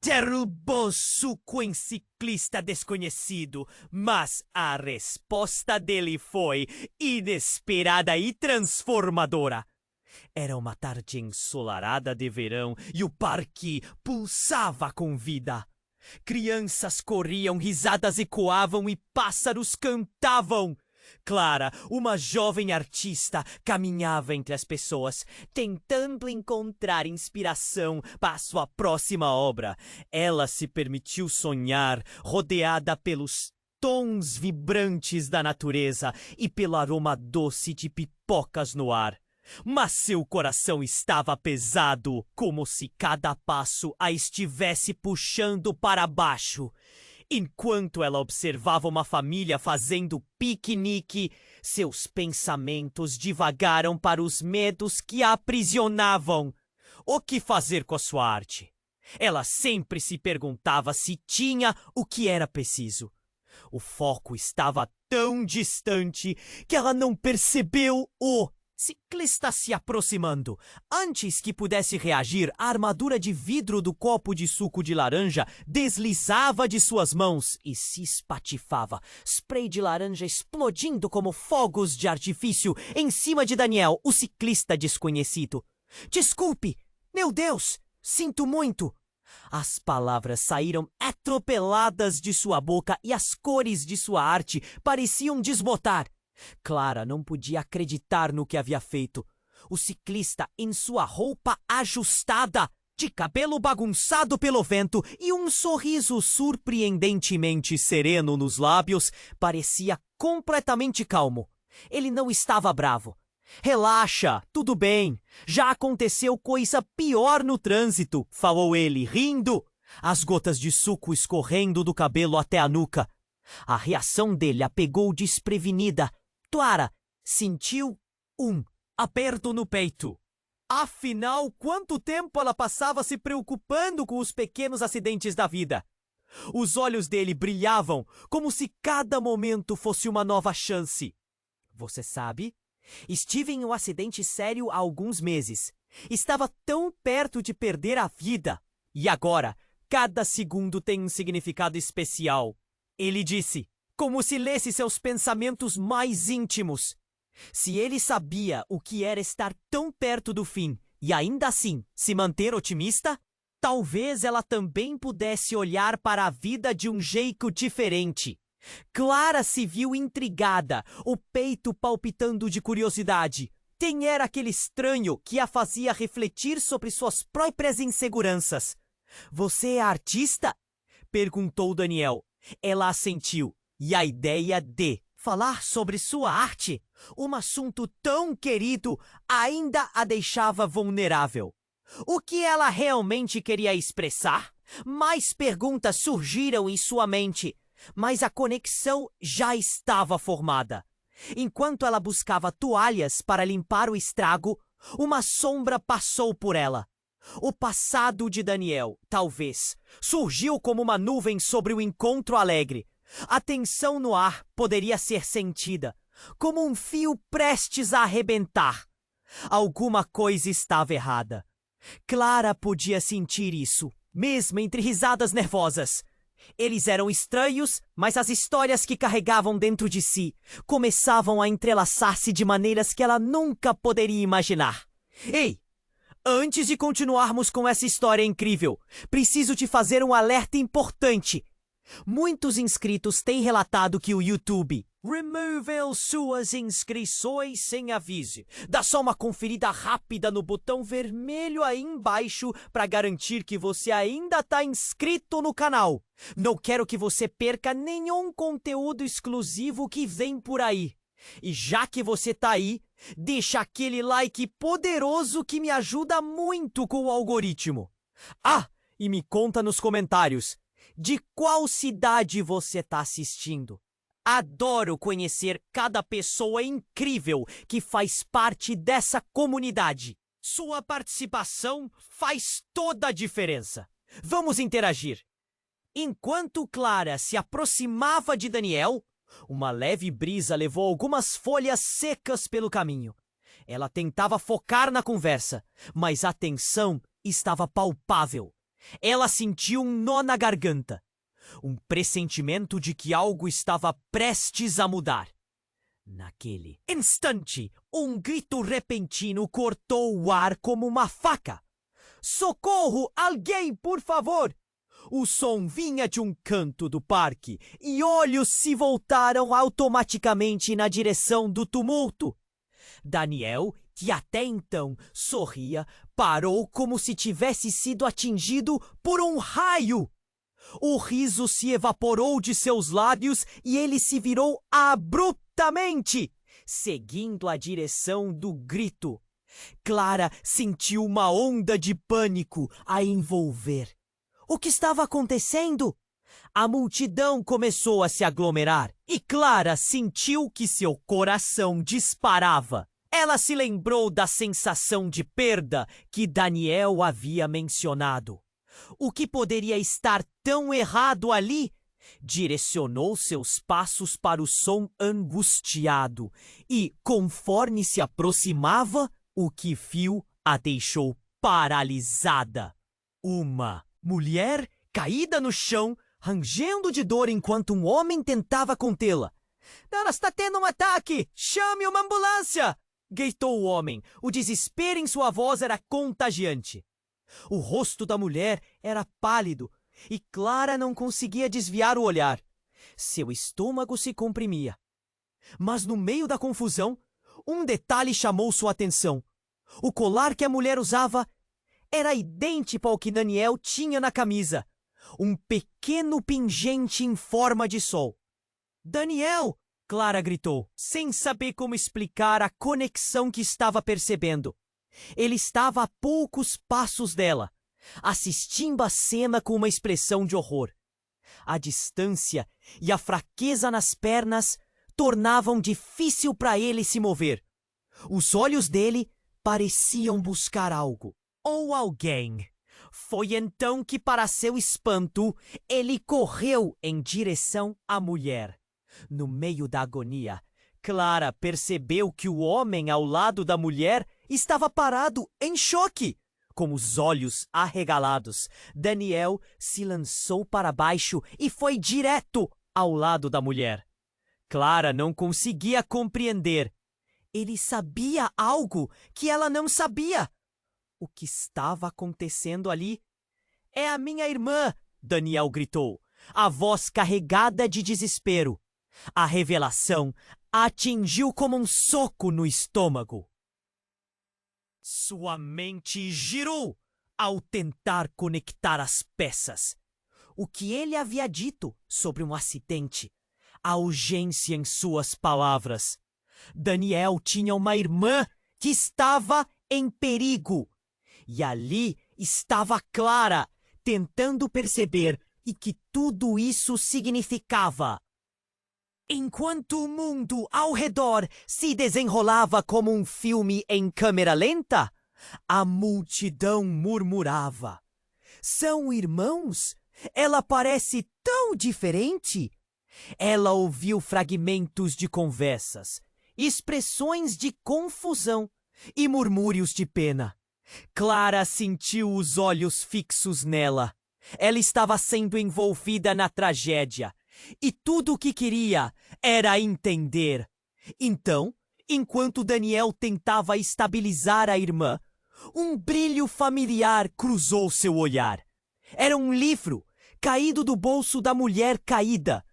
derrubou Suco em ciclista desconhecido, mas a resposta dele foi inesperada e transformadora. Era uma tarde ensolarada de verão e o parque pulsava com vida. Crianças corriam, risadas ecoavam e pássaros cantavam. Clara, uma jovem artista, caminhava entre as pessoas, tentando encontrar inspiração para sua próxima obra. Ela se permitiu sonhar, rodeada pelos tons vibrantes da natureza e pelo aroma doce de pipocas no ar. Mas seu coração estava pesado, como se cada passo a estivesse puxando para baixo. Enquanto ela observava uma família fazendo piquenique, seus pensamentos divagaram para os medos que a aprisionavam. O que fazer com a sua arte? Ela sempre se perguntava se tinha o que era preciso. O foco estava tão distante que ela não percebeu o ciclista se aproximando. Antes que pudesse reagir, a armadura de vidro do copo de suco de laranja deslizava de suas mãos e se espatifava. Spray de laranja explodindo como fogos de artifício em cima de Daniel, o ciclista desconhecido. Desculpe! Meu Deus! Sinto muito! As palavras saíram atropeladas de sua boca e as cores de sua arte pareciam desbotar. Clara não podia acreditar no que havia feito. O ciclista, em sua roupa ajustada, de cabelo bagunçado pelo vento e um sorriso surpreendentemente sereno nos lábios, parecia completamente calmo. Ele não estava bravo. Relaxa, tudo bem. Já aconteceu coisa pior no trânsito, falou ele, rindo, as gotas de suco escorrendo do cabelo até a nuca. A reação dele a pegou desprevenida. Clara sentiu um aperto no peito. Afinal, quanto tempo ela passava se preocupando com os pequenos acidentes da vida? Os olhos dele brilhavam como se cada momento fosse uma nova chance. Você sabe? Estive em um acidente sério há alguns meses. Estava tão perto de perder a vida. E agora, cada segundo tem um significado especial. Ele disse, como se lesse seus pensamentos mais íntimos. Se ele sabia o que era estar tão perto do fim e ainda assim se manter otimista, talvez ela também pudesse olhar para a vida de um jeito diferente. Clara se viu intrigada, o peito palpitando de curiosidade. Quem era aquele estranho que a fazia refletir sobre suas próprias inseguranças? Você é artista? Perguntou Daniel. Ela assentiu. E a ideia de falar sobre sua arte, um assunto tão querido, ainda a deixava vulnerável. O que ela realmente queria expressar? Mais perguntas surgiram em sua mente, mas a conexão já estava formada. Enquanto ela buscava toalhas para limpar o estrago, uma sombra passou por ela. O passado de Daniel, talvez, surgiu como uma nuvem sobre o encontro alegre. A tensão no ar poderia ser sentida, como um fio prestes a arrebentar. Alguma coisa estava errada. Clara podia sentir isso, mesmo entre risadas nervosas. Eles eram estranhos, mas as histórias que carregavam dentro de si começavam a entrelaçar-se de maneiras que ela nunca poderia imaginar. Ei! Antes de continuarmos com essa história incrível, preciso te fazer um alerta importante. Muitos inscritos têm relatado que o YouTube removeu suas inscrições sem aviso. Dá só uma conferida rápida no botão vermelho aí embaixo para garantir que você ainda está inscrito no canal. Não quero que você perca nenhum conteúdo exclusivo que vem por aí. E já que você tá aí, deixa aquele like poderoso que me ajuda muito com o algoritmo. Ah, e me conta nos comentários. De qual cidade você está assistindo? Adoro conhecer cada pessoa incrível que faz parte dessa comunidade. Sua participação faz toda a diferença. Vamos interagir. Enquanto Clara se aproximava de Daniel, uma leve brisa levou algumas folhas secas pelo caminho. Ela tentava focar na conversa, mas a tensão estava palpável. Ela sentiu um nó na garganta, um pressentimento de que algo estava prestes a mudar. Naquele instante, um grito repentino cortou o ar como uma faca. Socorro! Alguém, por favor! O som vinha de um canto do parque e olhos se voltaram automaticamente na direção do tumulto. Daniel, que até então sorria, parou como se tivesse sido atingido por um raio. O riso se evaporou de seus lábios e ele se virou abruptamente, seguindo a direção do grito. Clara sentiu uma onda de pânico a envolver. O que estava acontecendo? A multidão começou a se aglomerar e Clara sentiu que seu coração disparava. Ela se lembrou da sensação de perda que Daniel havia mencionado. O que poderia estar tão errado ali? Direcionou seus passos para o som angustiado e, conforme se aproximava, o que viu a deixou paralisada. Uma mulher caída no chão, rangendo de dor enquanto um homem tentava contê-la. "Ela está tendo um ataque! Chame uma ambulância!" gritou o homem. O desespero em sua voz era contagiante. O rosto da mulher era pálido e Clara não conseguia desviar o olhar. Seu estômago se comprimia. Mas no meio da confusão, um detalhe chamou sua atenção. O colar que a mulher usava era idêntico ao que Daniel tinha na camisa. Um pequeno pingente em forma de sol. "Daniel!" Clara gritou, sem saber como explicar a conexão que estava percebendo. Ele estava a poucos passos dela, assistindo a cena com uma expressão de horror. A distância e a fraqueza nas pernas tornavam difícil para ele se mover. Os olhos dele pareciam buscar algo ou alguém. Foi então que, para seu espanto, ele correu em direção à mulher. No meio da agonia, Clara percebeu que o homem ao lado da mulher estava parado em choque. Com os olhos arregalados, Daniel se lançou para baixo e foi direto ao lado da mulher. Clara não conseguia compreender. Ele sabia algo que ela não sabia. O que estava acontecendo ali? "É a minha irmã!" Daniel gritou, a voz carregada de desespero. A revelação a atingiu como um soco no estômago. Sua mente girou ao tentar conectar as peças. O que ele havia dito sobre um acidente, a urgência em suas palavras. Daniel tinha uma irmã que estava em perigo. E ali estava Clara, tentando perceber o que tudo isso significava. Enquanto o mundo ao redor se desenrolava como um filme em câmera lenta, a multidão murmurava. "São irmãos? Ela parece tão diferente." Ela ouviu fragmentos de conversas, expressões de confusão e murmúrios de pena. Clara sentiu os olhos fixos nela. Ela estava sendo envolvida na tragédia. E tudo o que queria era entender. Então, enquanto Daniel tentava estabilizar a irmã, um brilho familiar cruzou seu olhar. Era um livro caído do bolso da mulher caída.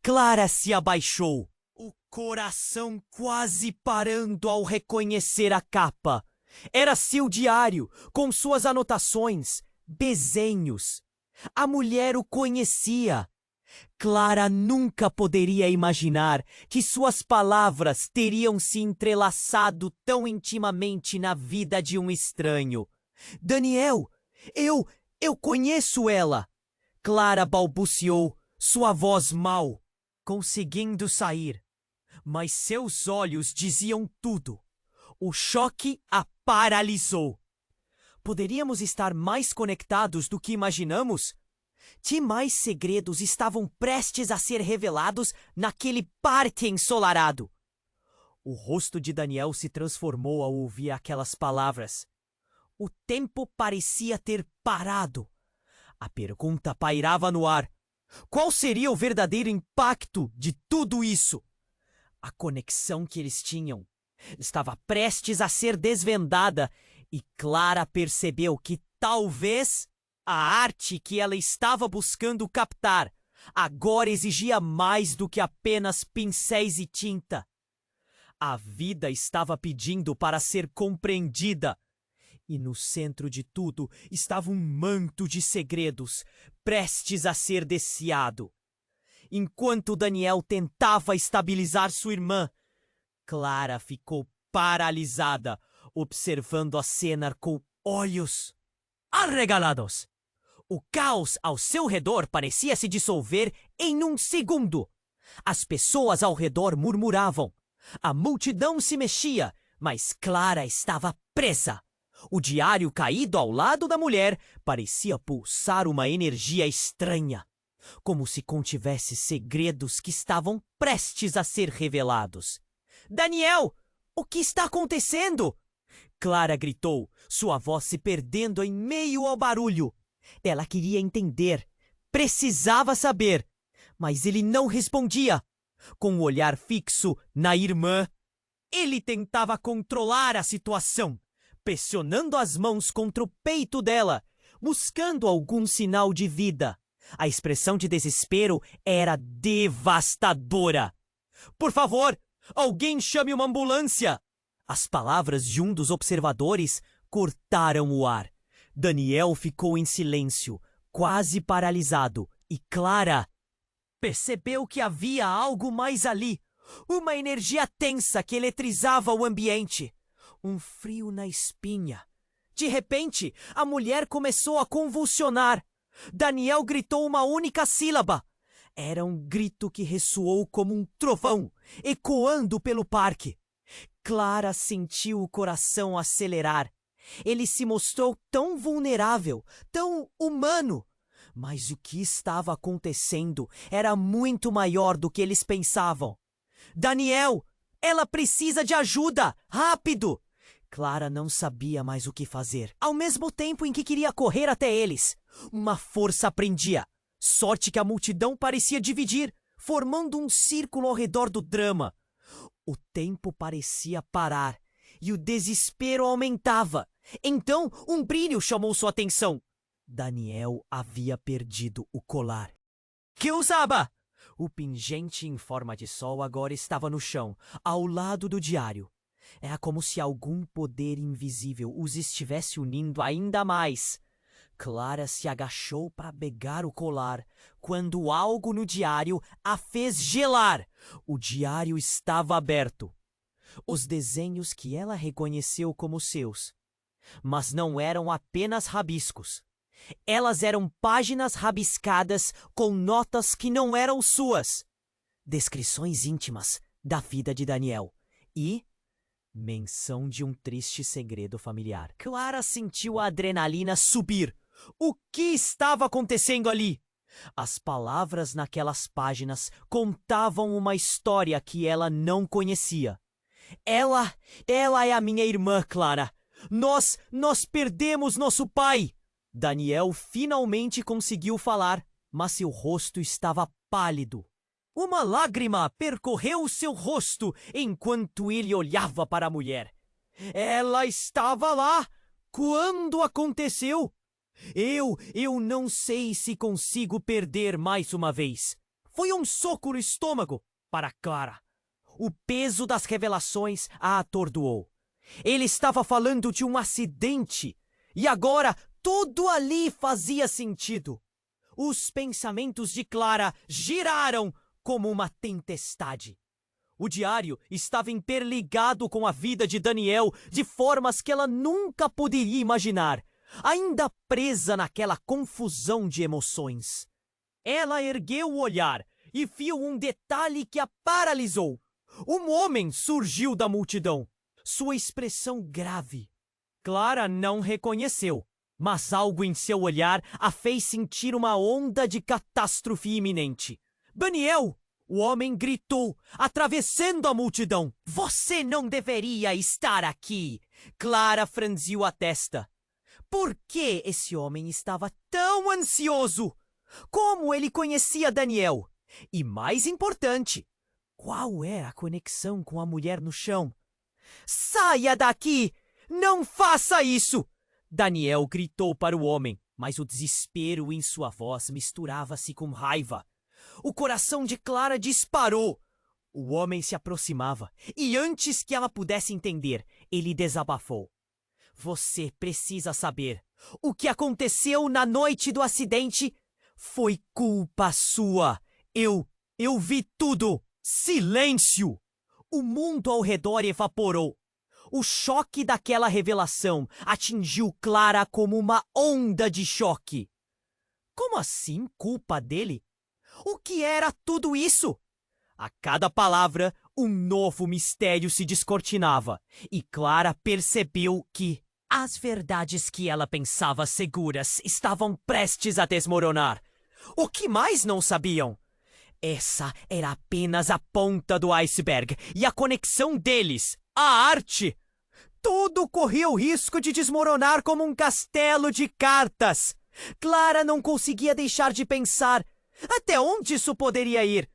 Clara se abaixou, o coração quase parando ao reconhecer a capa. Era seu diário, com suas anotações, desenhos. A mulher o conhecia. Clara nunca poderia imaginar que suas palavras teriam se entrelaçado tão intimamente na vida de um estranho. "Daniel, eu conheço ela!" Clara balbuciou, sua voz mal, conseguindo sair. Mas seus olhos diziam tudo. O choque a paralisou. Poderíamos estar mais conectados do que imaginamos? Que mais segredos estavam prestes a ser revelados naquele parque ensolarado? O rosto de Daniel se transformou ao ouvir aquelas palavras. O tempo parecia ter parado. A pergunta pairava no ar. Qual seria o verdadeiro impacto de tudo isso? A conexão que eles tinham estava prestes a ser desvendada e Clara percebeu que talvez a arte que ela estava buscando captar agora exigia mais do que apenas pincéis e tinta. A vida estava pedindo para ser compreendida. E no centro de tudo estava um manto de segredos, prestes a ser desfiado. Enquanto Daniel tentava estabilizar sua irmã, Clara ficou paralisada, observando a cena com olhos arregalados. O caos ao seu redor parecia se dissolver em um segundo. As pessoas ao redor murmuravam. A multidão se mexia, mas Clara estava presa. O diário caído ao lado da mulher parecia pulsar uma energia estranha, como se contivesse segredos que estavam prestes a ser revelados. Daniel, o que está acontecendo? Clara gritou, sua voz se perdendo em meio ao barulho. Ela queria entender, precisava saber, mas ele não respondia. Com o olhar fixo na irmã, ele tentava controlar a situação, pressionando as mãos contra o peito dela, buscando algum sinal de vida. A expressão de desespero era devastadora. Por favor, alguém chame uma ambulância! As palavras de um dos observadores cortaram o ar. Daniel ficou em silêncio, quase paralisado, e Clara percebeu que havia algo mais ali. Uma energia tensa que eletrizava o ambiente. Um frio na espinha. De repente, a mulher começou a convulsionar. Daniel gritou uma única sílaba. Era um grito que ressoou como um trovão, ecoando pelo parque. Clara sentiu o coração acelerar. Ele se mostrou tão vulnerável, tão humano. Mas o que estava acontecendo era muito maior do que eles pensavam. Daniel, ela precisa de ajuda! Rápido! Clara não sabia mais o que fazer. Ao mesmo tempo em que queria correr até eles, uma força a prendia. Sorte que a multidão parecia dividir, formando um círculo ao redor do drama. O tempo parecia parar e o desespero aumentava. Então, um brilho chamou sua atenção. Daniel havia perdido o colar que usava. O pingente em forma de sol agora estava no chão, ao lado do diário. Era como se algum poder invisível os estivesse unindo ainda mais. Clara se agachou para pegar o colar, quando algo no diário a fez gelar. O diário estava aberto. Os desenhos que ela reconheceu como seus. Mas não eram apenas rabiscos. Elas eram páginas rabiscadas com notas que não eram suas. Descrições íntimas da vida de Daniel e menção de um triste segredo familiar. Clara sentiu a adrenalina subir. O que estava acontecendo ali? As palavras naquelas páginas contavam uma história que ela não conhecia. Ela é a minha irmã, Clara. Nós perdemos nosso pai. Daniel finalmente conseguiu falar, mas seu rosto estava pálido. Uma lágrima percorreu seu rosto enquanto ele olhava para a mulher. Ela estava lá quando aconteceu. Eu não sei se consigo perder mais uma vez. Foi um soco no estômago para Clara. O peso das revelações a atordoou. Ele estava falando de um acidente e agora tudo ali fazia sentido. Os pensamentos de Clara giraram como uma tempestade. O diário estava interligado com a vida de Daniel de formas que ela nunca poderia imaginar, ainda presa naquela confusão de emoções. Ela ergueu o olhar e viu um detalhe que a paralisou. Um homem surgiu da multidão, sua expressão grave. Clara não reconheceu, mas algo em seu olhar a fez sentir uma onda de catástrofe iminente. Daniel! O homem gritou, atravessando a multidão. Você não deveria estar aqui! Clara franziu a testa. Por que esse homem estava tão ansioso? Como ele conhecia Daniel? E mais importante, qual era a conexão com a mulher no chão? Saia daqui! Não faça isso! Daniel gritou para o homem, mas o desespero em sua voz misturava-se com raiva. O coração de Clara disparou. O homem se aproximava e, antes que ela pudesse entender, ele desabafou. Você precisa saber. O que aconteceu na noite do acidente foi culpa sua. Eu vi tudo. Silêncio! O mundo ao redor evaporou. O choque daquela revelação atingiu Clara como uma onda de choque. Como assim culpa dele? O que era tudo isso? A cada palavra, um novo mistério se descortinava, e Clara percebeu que as verdades que ela pensava seguras estavam prestes a desmoronar. O que mais não sabiam? Essa era apenas a ponta do iceberg e a conexão deles, a arte. Tudo corria o risco de desmoronar como um castelo de cartas. Clara não conseguia deixar de pensar. Até onde isso poderia ir?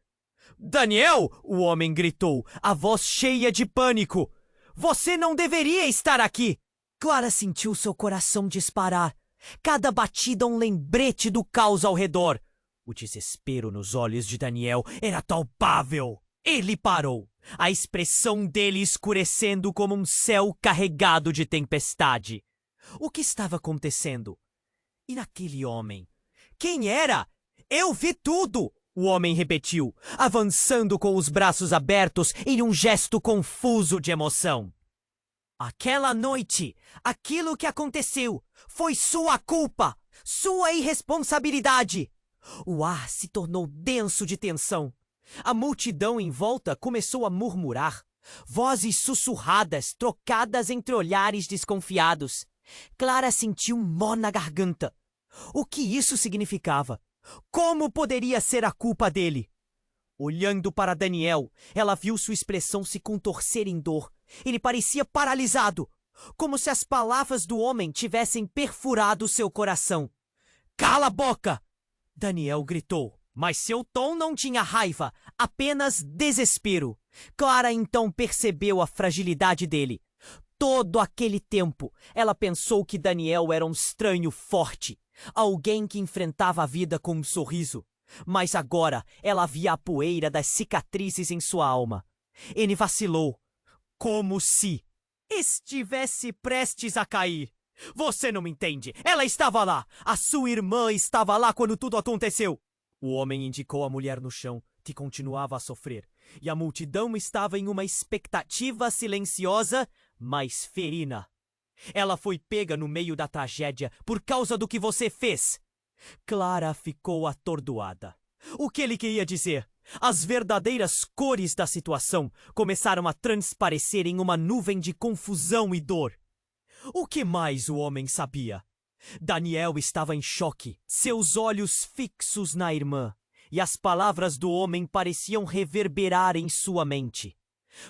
Daniel! O homem gritou, a voz cheia de pânico. Você não deveria estar aqui! Clara sentiu seu coração disparar. Cada batida um lembrete do caos ao redor. O desespero nos olhos de Daniel era palpável. Ele parou, a expressão dele escurecendo como um céu carregado de tempestade. O que estava acontecendo? E naquele homem? Quem era? Eu vi tudo! O homem repetiu, avançando com os braços abertos em um gesto confuso de emoção. Aquela noite, aquilo que aconteceu, foi sua culpa, sua irresponsabilidade. O ar se tornou denso de tensão. A multidão em volta começou a murmurar, vozes sussurradas trocadas entre olhares desconfiados. Clara sentiu um nó na garganta. O que isso significava? Como poderia ser a culpa dele? Olhando para Daniel, ela viu sua expressão se contorcer em dor. Ele parecia paralisado, como se as palavras do homem tivessem perfurado seu coração. Cala a boca! Daniel gritou, mas seu tom não tinha raiva, apenas desespero. Clara então percebeu a fragilidade dele. Todo aquele tempo, ela pensou que Daniel era um estranho forte, alguém que enfrentava a vida com um sorriso. Mas agora ela via a poeira das cicatrizes em sua alma. Ele vacilou, como se estivesse prestes a cair. Você não me entende. Ela estava lá. A sua irmã estava lá quando tudo aconteceu. O homem indicou a mulher no chão, que continuava a sofrer. E a multidão estava em uma expectativa silenciosa, mas ferina. Ela foi pega no meio da tragédia por causa do que você fez. Clara ficou atordoada. O que ele queria dizer? As verdadeiras cores da situação começaram a transparecer em uma nuvem de confusão e dor. O que mais o homem sabia? Daniel estava em choque, seus olhos fixos na irmã, e as palavras do homem pareciam reverberar em sua mente.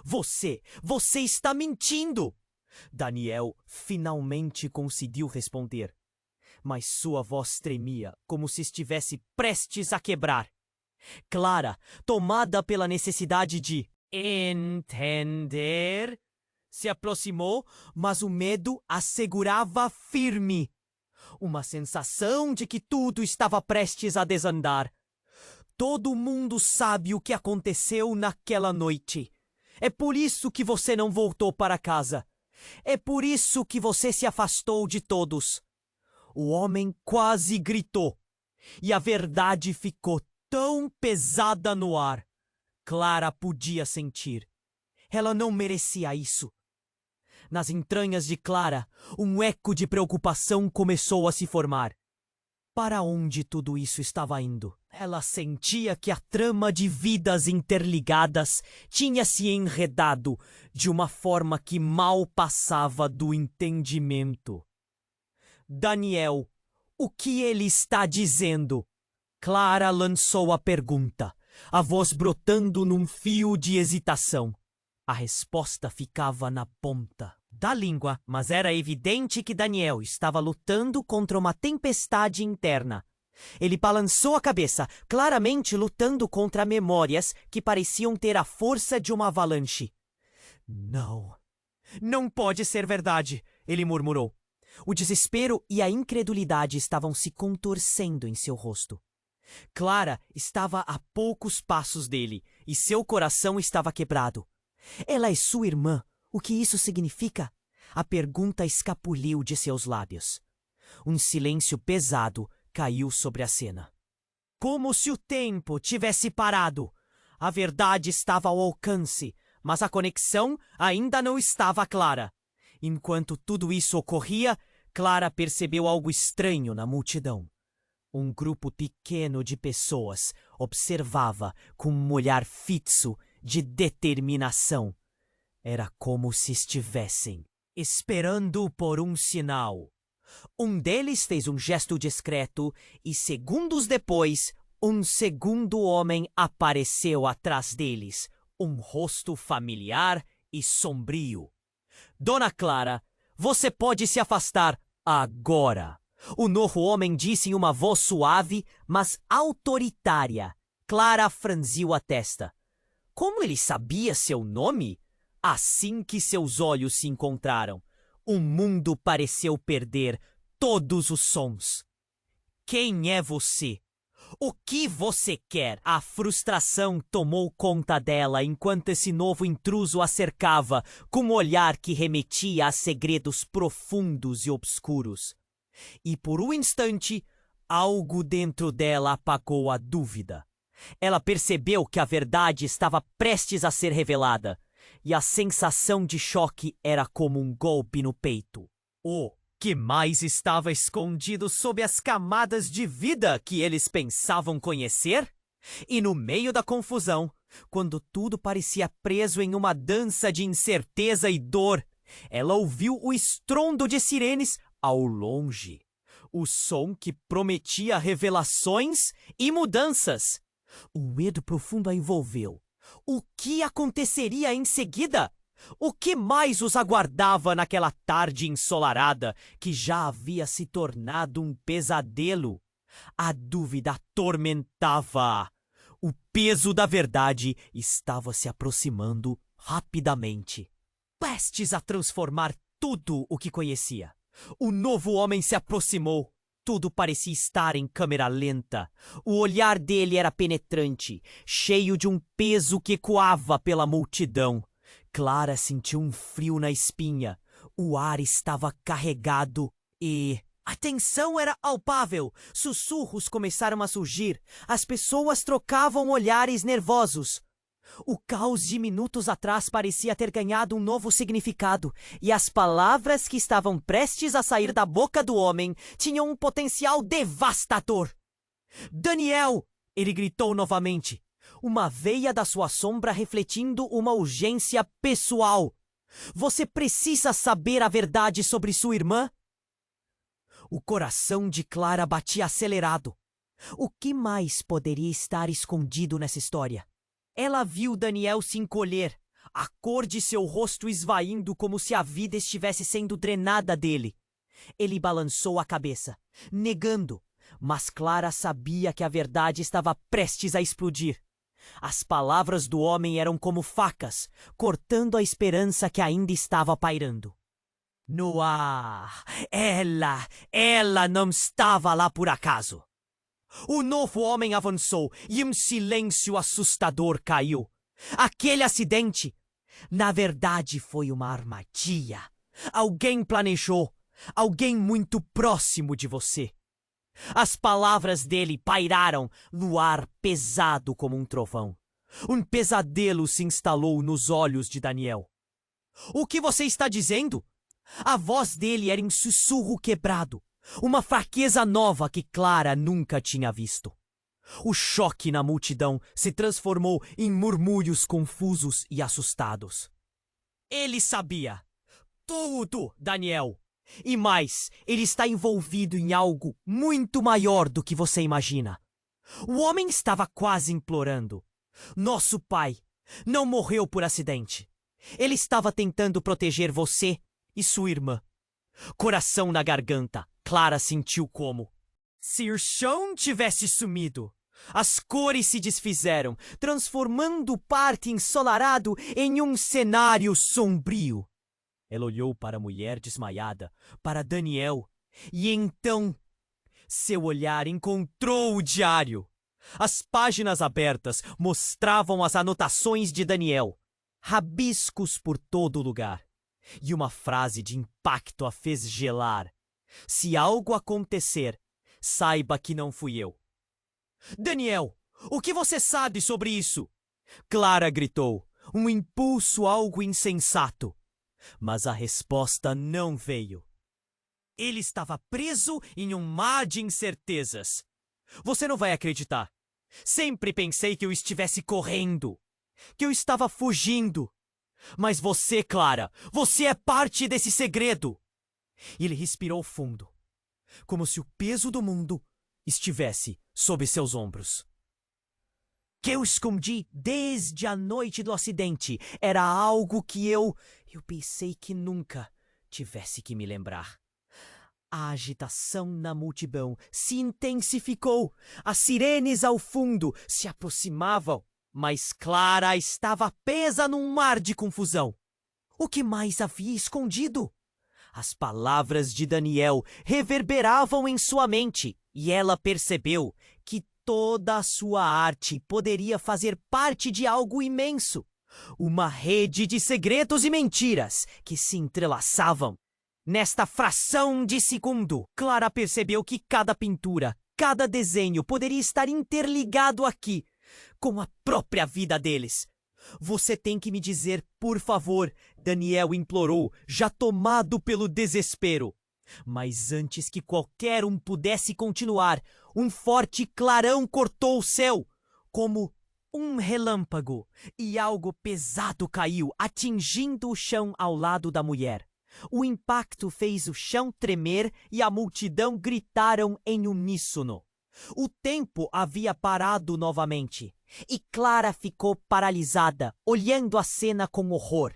Você está mentindo! Daniel finalmente conseguiu responder, mas sua voz tremia como se estivesse prestes a quebrar. Clara, tomada pela necessidade de entender, se aproximou, mas o medo a segurava firme. Uma sensação de que tudo estava prestes a desandar. Todo mundo sabe o que aconteceu naquela noite. É por isso que você não voltou para casa. É por isso que você se afastou de todos. O homem quase gritou, e a verdade ficou tão pesada no ar. Clara podia sentir. Ela não merecia isso. Nas entranhas de Clara, um eco de preocupação começou a se formar. Para onde tudo isso estava indo? Ela sentia que a trama de vidas interligadas tinha se enredado de uma forma que mal passava do entendimento. Daniel, o que ele está dizendo? Clara lançou a pergunta, a voz brotando num fio de hesitação. A resposta ficava na ponta da língua, mas era evidente que Daniel estava lutando contra uma tempestade interna. Ele balançou a cabeça, claramente lutando contra memórias que pareciam ter a força de uma avalanche. Não. Não pode ser verdade, ele murmurou. O desespero e a incredulidade estavam se contorcendo em seu rosto. Clara estava a poucos passos dele e seu coração estava quebrado. Ela é sua irmã. O que isso significa? A pergunta escapuliu de seus lábios. Um silêncio pesado caiu sobre a cena. Como se o tempo tivesse parado. A verdade estava ao alcance, mas a conexão ainda não estava clara. Enquanto tudo isso ocorria, Clara percebeu algo estranho na multidão. Um grupo pequeno de pessoas observava com um olhar fixo de determinação. Era como se estivessem esperando por um sinal. Um deles fez um gesto discreto e, segundos depois, um segundo homem apareceu atrás deles, um rosto familiar e sombrio. Dona Clara, você pode se afastar agora. O novo homem disse em uma voz suave, mas autoritária. Clara franziu a testa. Como ele sabia seu nome? Assim que seus olhos se encontraram, o mundo pareceu perder todos os sons. Quem é você? O que você quer? A frustração tomou conta dela enquanto esse novo intruso a cercava com um olhar que remetia a segredos profundos e obscuros. E por um instante, algo dentro dela apagou a dúvida. Ela percebeu que a verdade estava prestes a ser revelada, e a sensação de choque era como um golpe no peito. O que mais estava escondido sob as camadas de vida que eles pensavam conhecer? E no meio da confusão, quando tudo parecia preso em uma dança de incerteza e dor, ela ouviu o estrondo de sirenes ao longe. O som que prometia revelações e mudanças. Um medo profundo a envolveu. O que aconteceria em seguida? O que mais os aguardava naquela tarde ensolarada que já havia se tornado um pesadelo? A dúvida atormentava-a. O peso da verdade estava se aproximando rapidamente, prestes a transformar tudo o que conhecia. O novo homem se aproximou. Tudo parecia estar em câmera lenta. O olhar dele era penetrante, cheio de um peso que ecoava pela multidão. Clara sentiu um frio na espinha. O ar estava carregado e a tensão era palpável. Sussurros começaram a surgir. As pessoas trocavam olhares nervosos. O caos de minutos atrás parecia ter ganhado um novo significado, e as palavras que estavam prestes a sair da boca do homem tinham um potencial devastador. Daniel! Ele gritou novamente, uma veia da sua sombra refletindo uma urgência pessoal. Você precisa saber a verdade sobre sua irmã? O coração de Clara batia acelerado. O que mais poderia estar escondido nessa história? Ela viu Daniel se encolher, a cor de seu rosto esvaindo como se a vida estivesse sendo drenada dele. Ele balançou a cabeça, negando, mas Clara sabia que a verdade estava prestes a explodir. As palavras do homem eram como facas, cortando a esperança que ainda estava pairando. No ar, ela não estava lá por acaso. O novo homem avançou e um silêncio assustador caiu. Aquele acidente, na verdade, foi uma armadilha. Alguém planejou, alguém muito próximo de você. As palavras dele pairaram no ar pesado como um trovão. Um pesadelo se instalou nos olhos de Daniel. O que você está dizendo? A voz dele era em sussurro quebrado. Uma fraqueza nova que Clara nunca tinha visto. O choque na multidão se transformou em murmúrios confusos e assustados. Ele sabia tudo, Daniel. E mais, ele está envolvido em algo muito maior do que você imagina. O homem estava quase implorando. Nosso pai não morreu por acidente. Ele estava tentando proteger você e sua irmã. Coração na garganta, Clara sentiu como se o chão tivesse sumido. As cores se desfizeram, transformando o parque ensolarado em um cenário sombrio. Ela olhou para a mulher desmaiada, para Daniel, e então seu olhar encontrou o diário. As páginas abertas mostravam as anotações de Daniel, rabiscos por todo o lugar. E uma frase de impacto a fez gelar. Se algo acontecer, saiba que não fui eu. Daniel, o que você sabe sobre isso? Clara gritou, um impulso algo insensato. Mas a resposta não veio. Ele estava preso em um mar de incertezas. Você não vai acreditar. Sempre pensei que eu estivesse correndo, que eu estava fugindo. Mas você, Clara, você é parte desse segredo. Ele respirou fundo, como se o peso do mundo estivesse sob seus ombros. Que eu escondi desde a noite do acidente era algo que eu pensei que nunca tivesse que me lembrar. A agitação na multidão se intensificou. As sirenes ao fundo se aproximavam, mas Clara estava presa num mar de confusão. O que mais havia escondido? As palavras de Daniel reverberavam em sua mente e ela percebeu que toda a sua arte poderia fazer parte de algo imenso. Uma rede de segredos e mentiras que se entrelaçavam. Nesta fração de segundo, Clara percebeu que cada pintura, cada desenho poderia estar interligado aqui, com a própria vida deles. Você tem que me dizer, por favor, Daniel implorou, já tomado pelo desespero. Mas antes que qualquer um pudesse continuar, um forte clarão cortou o céu, como um relâmpago, e algo pesado caiu, atingindo o chão ao lado da mulher. O impacto fez o chão tremer e a multidão gritaram em uníssono. O tempo havia parado novamente, e Clara ficou paralisada, olhando a cena com horror.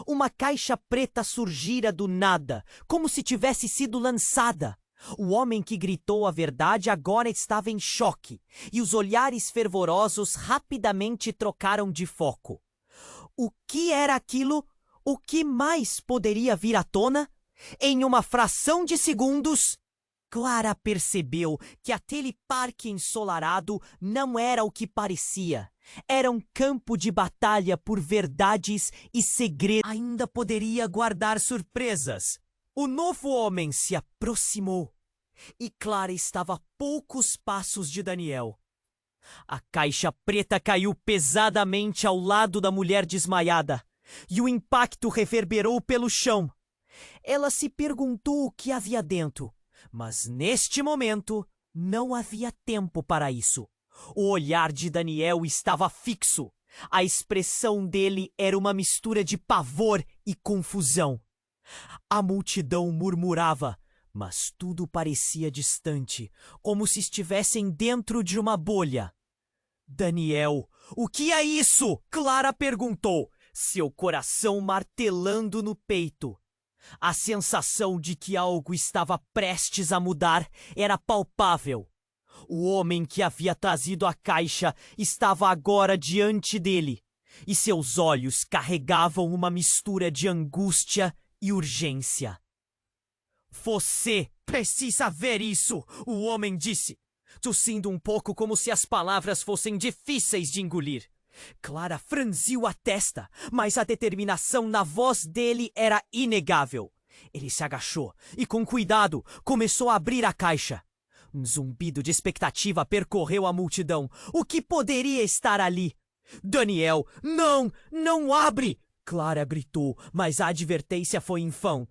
Uma caixa preta surgira do nada, como se tivesse sido lançada. O homem que gritou a verdade agora estava em choque, e os olhares fervorosos rapidamente trocaram de foco. O que era aquilo? O que mais poderia vir à tona? Em uma fração de segundos, Clara percebeu que aquele parque ensolarado não era o que parecia. Era um campo de batalha por verdades e segredos. Ainda poderia guardar surpresas. O novo homem se aproximou e Clara estava a poucos passos de Daniel. A caixa preta caiu pesadamente ao lado da mulher desmaiada e o impacto reverberou pelo chão. Ela se perguntou o que havia dentro, mas neste momento não havia tempo para isso. O olhar de Daniel estava fixo. A expressão dele era uma mistura de pavor e confusão. A multidão murmurava, mas tudo parecia distante, como se estivessem dentro de uma bolha. Daniel, o que é isso? Clara perguntou, seu coração martelando no peito. A sensação de que algo estava prestes a mudar era palpável. O homem que havia trazido a caixa estava agora diante dele, e seus olhos carregavam uma mistura de angústia e urgência. Você precisa ver isso, o homem disse, tossindo um pouco como se as palavras fossem difíceis de engolir. Clara franziu a testa, mas a determinação na voz dele era inegável. Ele se agachou e, com cuidado, começou a abrir a caixa. Um zumbido de expectativa percorreu a multidão. O que poderia estar ali? Daniel, não! Não abre! Clara gritou, mas a advertência foi em vão.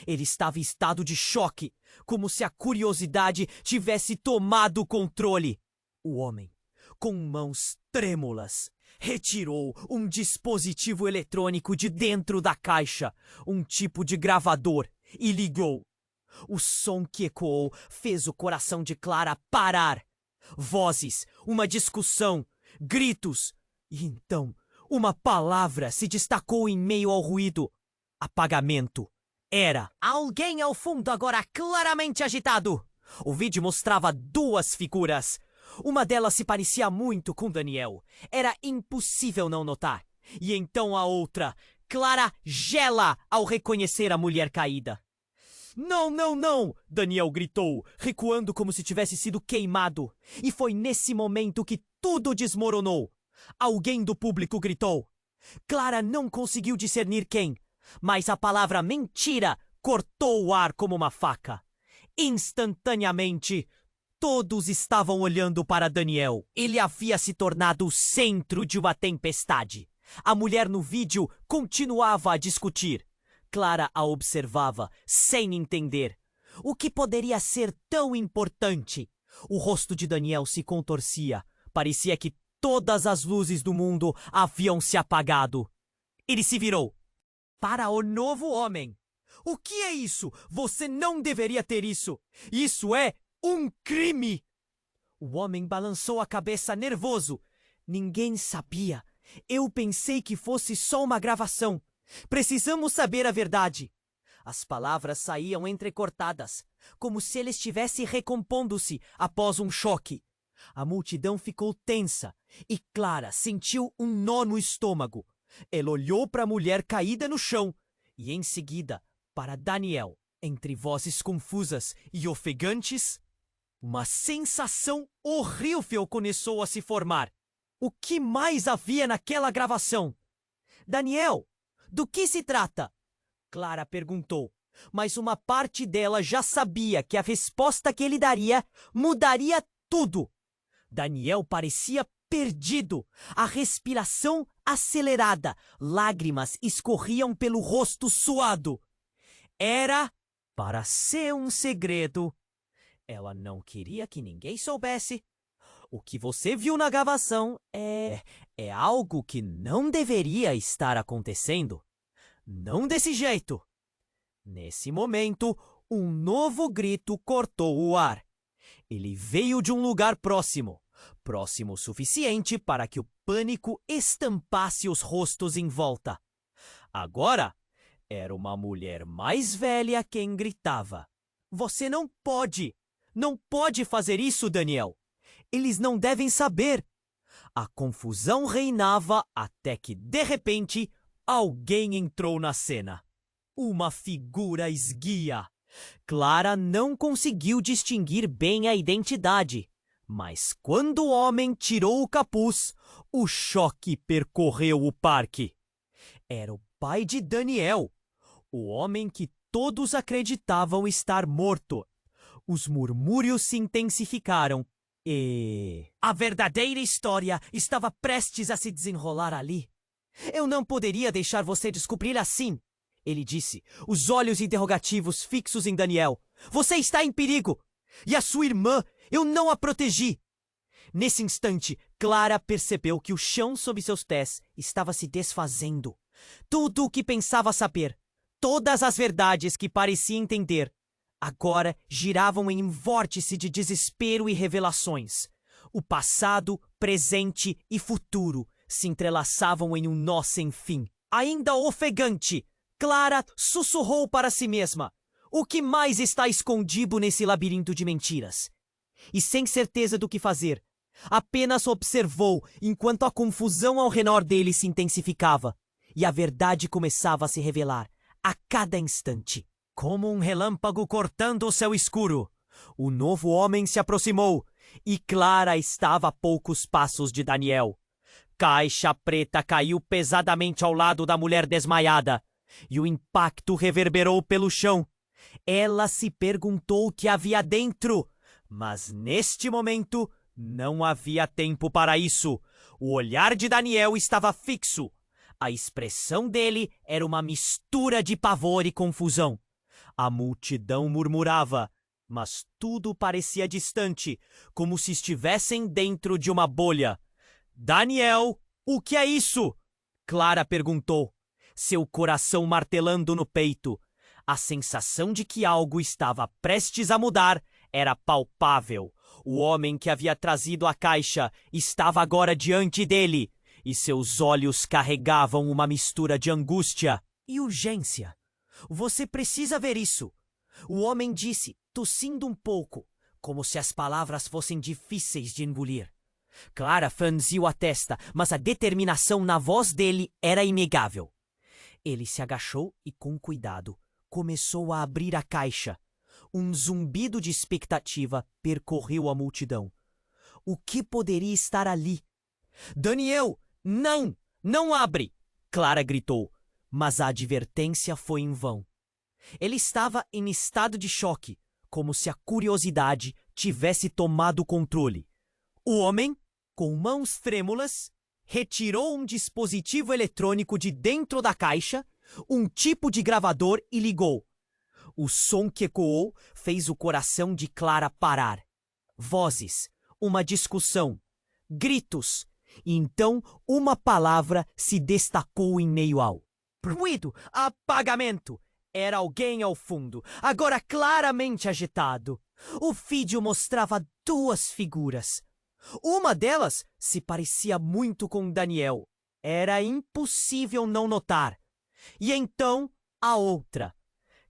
Ele estava em estado de choque, como se a curiosidade tivesse tomado o controle. O homem, com mãos trêmulas, retirou um dispositivo eletrônico de dentro da caixa, um tipo de gravador, e ligou. O som que ecoou fez o coração de Clara parar. Vozes, uma discussão, gritos, e então uma palavra se destacou em meio ao ruído: apagamento. Era alguém ao fundo agora claramente agitado. O vídeo mostrava duas figuras. Uma delas se parecia muito com Daniel. Era impossível não notar. E então a outra, Clara gela ao reconhecer a mulher caída. Não, não, não! Daniel gritou, recuando como se tivesse sido queimado. E foi nesse momento que tudo desmoronou. Alguém do público gritou. Clara não conseguiu discernir quem, mas a palavra mentira cortou o ar como uma faca. Instantaneamente, todos estavam olhando para Daniel. Ele havia se tornado o centro de uma tempestade. A mulher no vídeo continuava a discutir. Clara a observava, sem entender. O que poderia ser tão importante? O rosto de Daniel se contorcia. Parecia que todas as luzes do mundo haviam se apagado. Ele se virou para o novo homem. O que é isso? Você não deveria ter isso. Isso é um crime. O homem balançou a cabeça nervoso. Ninguém sabia. Eu pensei que fosse só uma gravação. Precisamos saber a verdade. As palavras saíam entrecortadas, como se ele estivesse recompondo-se após um choque. A multidão ficou tensa e Clara sentiu um nó no estômago. Ela olhou para a mulher caída no chão e, em seguida, para Daniel. Entre vozes confusas e ofegantes, uma sensação horrível começou a se formar. O que mais havia naquela gravação? Daniel, do que se trata? Clara perguntou, mas uma parte dela já sabia que a resposta que ele daria mudaria tudo. Daniel parecia perdido, a respiração acelerada, lágrimas escorriam pelo rosto suado. Era para ser um segredo. Ela não queria que ninguém soubesse. O que você viu na gravação é algo que não deveria estar acontecendo. Não desse jeito. Nesse momento, um novo grito cortou o ar. Ele veio de um lugar próximo. Próximo o suficiente para que o pânico estampasse os rostos em volta. Agora, era uma mulher mais velha quem gritava. Você não pode! Não pode fazer isso, Daniel! Eles não devem saber! A confusão reinava até que, de repente, alguém entrou na cena. Uma figura esguia. Clara não conseguiu distinguir bem a identidade. Mas quando o homem tirou o capuz, o choque percorreu o parque. Era o pai de Daniel, o homem que todos acreditavam estar morto. Os murmúrios se intensificaram e a verdadeira história estava prestes a se desenrolar ali. Eu não poderia deixar você descobrir assim, ele disse, os olhos interrogativos fixos em Daniel. Você está em perigo! E a sua irmã, eu não a protegi! Nesse instante, Clara percebeu que o chão sob seus pés estava se desfazendo. Tudo o que pensava saber, todas as verdades que parecia entender, agora giravam em um vórtice de desespero e revelações. O passado, presente e futuro se entrelaçavam em um nó sem fim. Ainda ofegante, Clara sussurrou para si mesma. O que mais está escondido nesse labirinto de mentiras? E sem certeza do que fazer, apenas observou enquanto a confusão ao redor dele se intensificava e a verdade começava a se revelar a cada instante. Como um relâmpago cortando o céu escuro, o novo homem se aproximou e Clara estava a poucos passos de Daniel. Caixa preta caiu pesadamente ao lado da mulher desmaiada e o impacto reverberou pelo chão. Ela se perguntou o que havia dentro, mas neste momento não havia tempo para isso. O olhar de Daniel estava fixo. A expressão dele era uma mistura de pavor e confusão. A multidão murmurava, mas tudo parecia distante, como se estivessem dentro de uma bolha. Daniel, o que é isso? Clara perguntou, seu coração martelando no peito. A sensação de que algo estava prestes a mudar era palpável. O homem que havia trazido a caixa estava agora diante dele, e seus olhos carregavam uma mistura de angústia e urgência. Você precisa ver isso. O homem disse, tossindo um pouco, como se as palavras fossem difíceis de engolir. Clara franziu a testa, mas a determinação na voz dele era inegável. Ele se agachou e, com cuidado, começou a abrir a caixa. Um zumbido de expectativa percorreu a multidão. O que poderia estar ali? Daniel, não! Não abre! Clara gritou, mas a advertência foi em vão. Ele estava em estado de choque, como se a curiosidade tivesse tomado o controle. O homem, com mãos trêmulas, retirou um dispositivo eletrônico de dentro da caixa, um tipo de gravador, e ligou. O som que ecoou fez o coração de Clara parar. Vozes, uma discussão, gritos, e então uma palavra se destacou em meio ao ruído, apagamento. Era alguém ao fundo, agora claramente agitado. O vídeo mostrava duas figuras. Uma delas se parecia muito com Daniel. Era impossível não notar. E então a outra.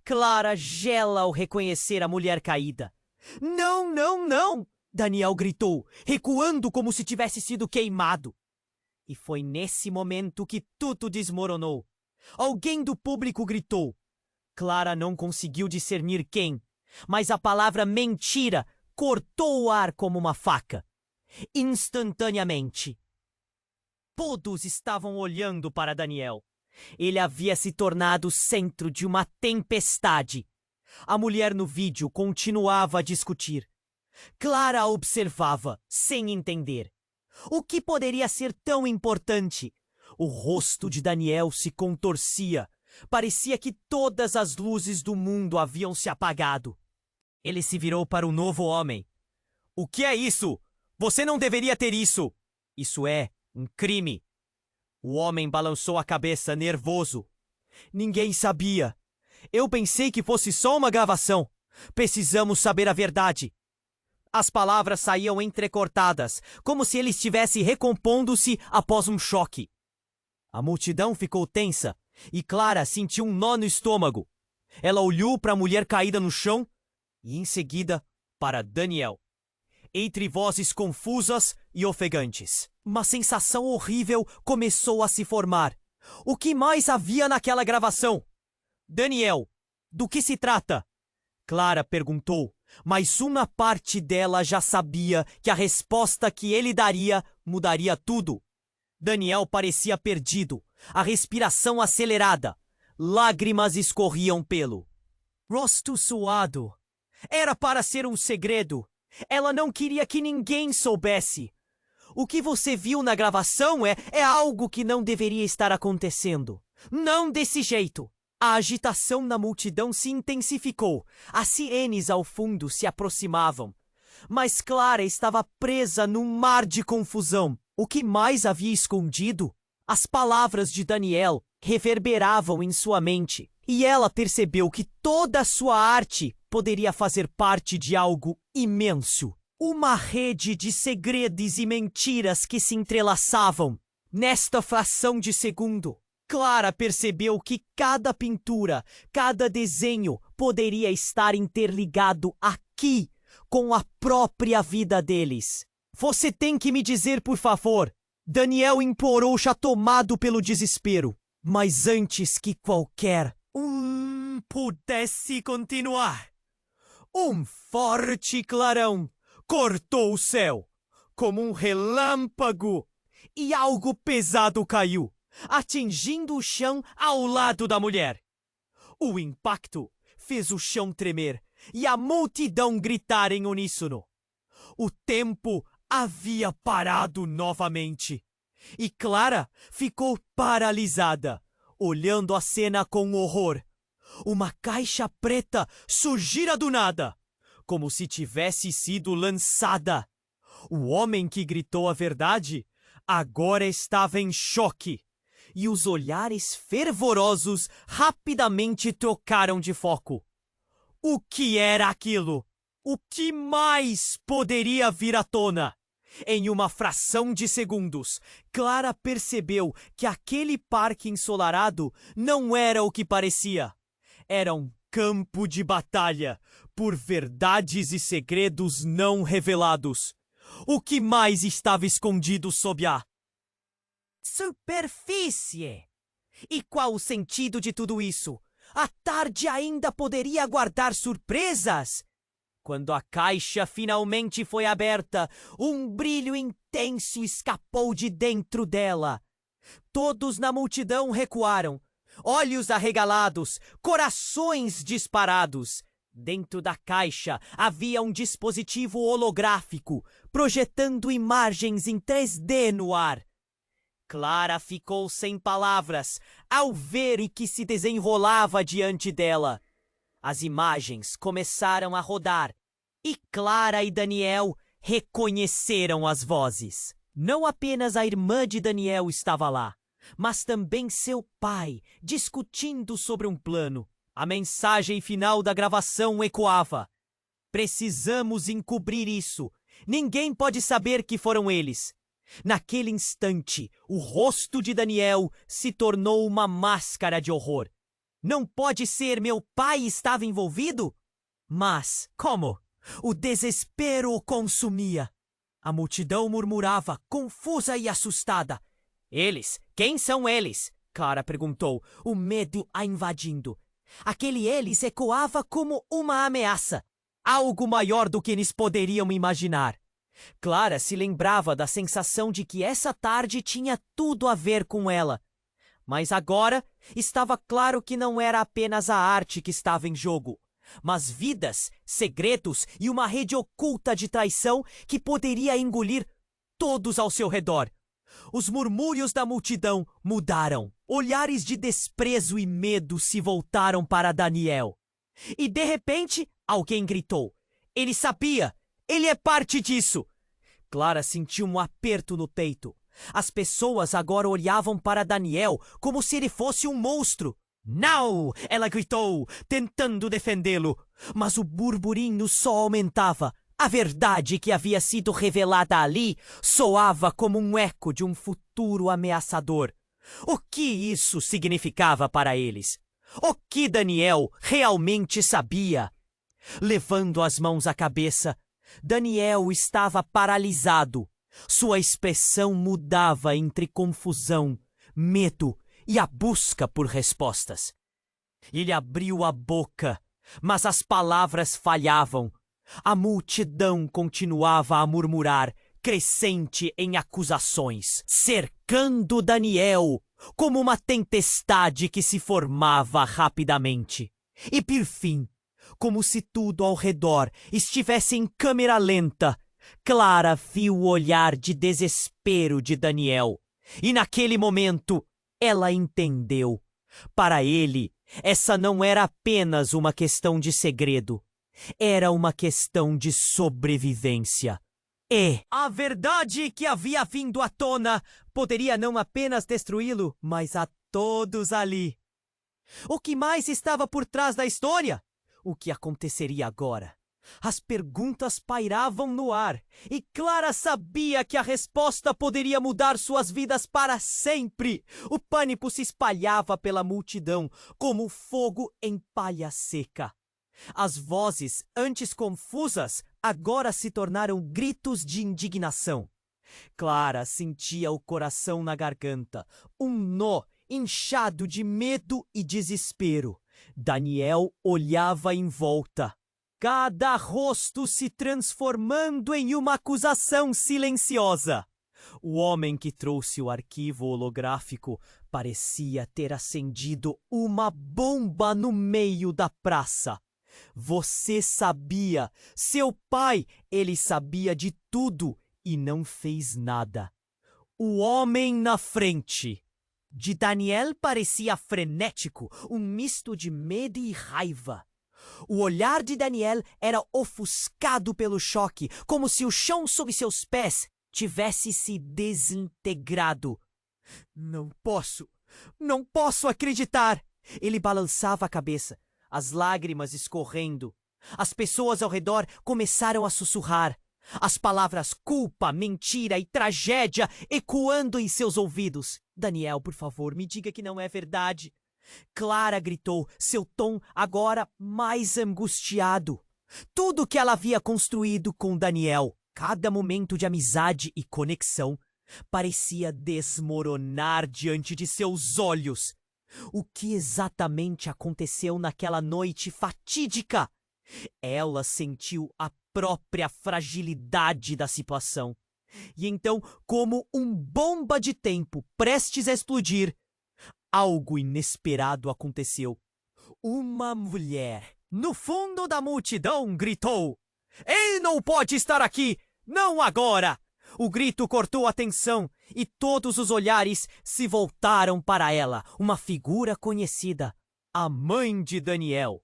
Clara gela ao reconhecer a mulher caída. Não, não, não! Daniel gritou, recuando como se tivesse sido queimado. E foi nesse momento que tudo desmoronou. Alguém do público gritou. Clara não conseguiu discernir quem, mas a palavra mentira cortou o ar como uma faca. Instantaneamente. Todos estavam olhando para Daniel. Ele havia se tornado o centro de uma tempestade. A mulher no vídeo continuava a discutir. Clara observava, sem entender. O que poderia ser tão importante? O rosto de Daniel se contorcia. Parecia que todas as luzes do mundo haviam se apagado. Ele se virou para o novo homem. O que é isso? Você não deveria ter isso. Isso é um crime. O homem balançou a cabeça, nervoso. Ninguém sabia. Eu pensei que fosse só uma gravação. Precisamos saber a verdade. As palavras saíam entrecortadas, como se ele estivesse recompondo-se após um choque. A multidão ficou tensa e Clara sentiu um nó no estômago. Ela olhou para a mulher caída no chão e, em seguida, para Daniel. Entre vozes confusas e ofegantes, uma sensação horrível começou a se formar. O que mais havia naquela gravação? Daniel, do que se trata? Clara perguntou, mas uma parte dela já sabia que a resposta que ele daria mudaria tudo. Daniel parecia perdido, a respiração acelerada. Lágrimas escorriam pelo rosto suado. Era para ser um segredo. Ela não queria que ninguém soubesse. O que você viu na gravação é algo que não deveria estar acontecendo. Não desse jeito. A agitação na multidão se intensificou. As sirenes ao fundo se aproximavam. Mas Clara estava presa num mar de confusão. O que mais havia escondido? As palavras de Daniel reverberavam em sua mente. E ela percebeu que toda a sua arte poderia fazer parte de algo imenso. Uma rede de segredos e mentiras que se entrelaçavam. Nesta fração de segundo, Clara percebeu que cada pintura, cada desenho poderia estar interligado aqui com a própria vida deles. Você tem que me dizer, por favor. Daniel implorou, já tomado pelo desespero. Mas antes que qualquer pudesse continuar, um forte clarão cortou o céu, como um relâmpago, e algo pesado caiu, atingindo o chão ao lado da mulher. O impacto fez o chão tremer e a multidão gritar em uníssono. O tempo havia parado novamente, e Clara ficou paralisada, olhando a cena com horror. Uma caixa preta surgira do nada, como se tivesse sido lançada. O homem que gritou a verdade agora estava em choque, e os olhares fervorosos rapidamente trocaram de foco. O que era aquilo? O que mais poderia vir à tona? Em uma fração de segundos, Clara percebeu que aquele parque ensolarado não era o que parecia. era um campo de batalha por verdades e segredos não revelados. O que mais estava escondido sob a superfície? E qual o sentido de tudo isso? A tarde ainda poderia guardar surpresas? Quando a caixa finalmente foi aberta, um brilho intenso escapou de dentro dela. Todos na multidão recuaram, olhos arregalados, corações disparados. Dentro da caixa havia um dispositivo holográfico, projetando imagens em 3D no ar. Clara ficou sem palavras ao ver o que se desenrolava diante dela. As imagens começaram a rodar e Clara e Daniel reconheceram as vozes. Não apenas a irmã de Daniel estava lá, mas também seu pai, discutindo sobre um plano. A mensagem final da gravação ecoava: precisamos encobrir isso. Ninguém pode saber que foram eles. Naquele instante, o rosto de Daniel se tornou uma máscara de horror. Não pode ser, meu pai estava envolvido? Mas, como? O desespero o consumia. A multidão murmurava, confusa e assustada. Eles? Quem são eles? Clara perguntou, o medo a invadindo. Aquele eles ecoava como uma ameaça. Algo maior do que eles poderiam imaginar. Clara se lembrava da sensação de que essa tarde tinha tudo a ver com ela. Mas agora estava claro que não era apenas a arte que estava em jogo, mas vidas, segredos e uma rede oculta de traição que poderia engolir todos ao seu redor. Os murmúrios da multidão mudaram. Olhares de desprezo e medo se voltaram para Daniel. E de repente, alguém gritou: ele sabia! Ele é parte disso! Clara sentiu um aperto no peito. As pessoas agora olhavam para Daniel como se ele fosse um monstro. Não! Ela gritou, tentando defendê-lo. Mas o burburinho só aumentava. A verdade que havia sido revelada ali soava como um eco de um futuro ameaçador. O que isso significava para eles? O que Daniel realmente sabia? Levando as mãos à cabeça, Daniel estava paralisado. Sua expressão mudava entre confusão, medo e a busca por respostas. Ele abriu a boca, mas as palavras falhavam. A multidão continuava a murmurar, crescente em acusações, cercando Daniel como uma tempestade que se formava rapidamente. E por fim, como se tudo ao redor estivesse em câmera lenta, Clara viu o olhar de desespero de Daniel. E naquele momento, ela entendeu. Para ele, essa não era apenas uma questão de segredo. Era uma questão de sobrevivência. E a verdade que havia vindo à tona poderia não apenas destruí-lo, mas a todos ali. O que mais estava por trás da história? O que aconteceria agora? As perguntas pairavam no ar, e Clara sabia que a resposta poderia mudar suas vidas para sempre. O pânico se espalhava pela multidão, como fogo em palha seca. As vozes, antes confusas, agora se tornaram gritos de indignação. Clara sentia o coração na garganta, um nó inchado de medo e desespero. Daniel olhava em volta, cada rosto se transformando em uma acusação silenciosa. O homem que trouxe o arquivo holográfico parecia ter acendido uma bomba no meio da praça. Você sabia, seu pai, ele sabia de tudo e não fez nada. O homem na frente de Daniel parecia frenético, um misto de medo e raiva. O olhar de Daniel era ofuscado pelo choque, como se o chão sob seus pés tivesse se desintegrado. Não posso acreditar! Ele balançava a cabeça, as lágrimas escorrendo. As pessoas ao redor começaram a sussurrar. As palavras culpa, mentira e tragédia ecoando em seus ouvidos. Daniel, por favor, me diga que não é verdade. Clara gritou, seu tom agora mais angustiado. Tudo que ela havia construído com Daniel, cada momento de amizade e conexão, parecia desmoronar diante de seus olhos. O que exatamente aconteceu naquela noite fatídica? Ela sentiu a própria fragilidade da situação. E então, como bomba de tempo prestes a explodir, algo inesperado aconteceu. Uma mulher, no fundo da multidão, gritou: "Ele não pode estar aqui! Não agora!" O grito cortou a tensão e todos os olhares se voltaram para ela, uma figura conhecida, a mãe de Daniel.